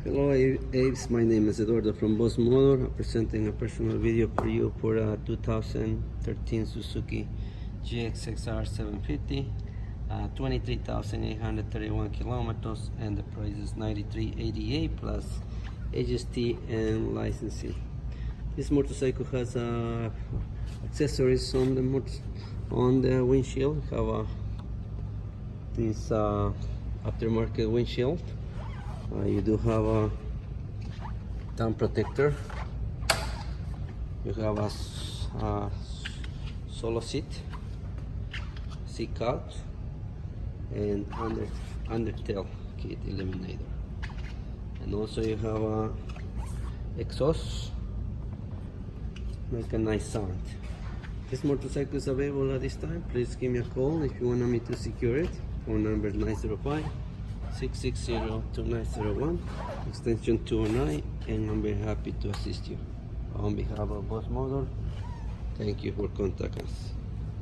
Hello Abbas, my name is Eduardo from Boss Motor. I'm presenting a personal video for you for a 2013 Suzuki GSX-R750, 23,831 kilometers, and the price is $93.88 plus HST and licensing. This motorcycle has accessories on the windshield. Have this aftermarket windshield. You do have a down protector. You have a solo seat couch, and undertail kit eliminator. And also you have a exhaust, make a nice sound. This motorcycle is available at this time. Please give me a call if you want me to secure it. Phone number is 905-660-2901, extension 209, and I'll be happy to assist you. On behalf of Boss Motor, thank you for contacting us.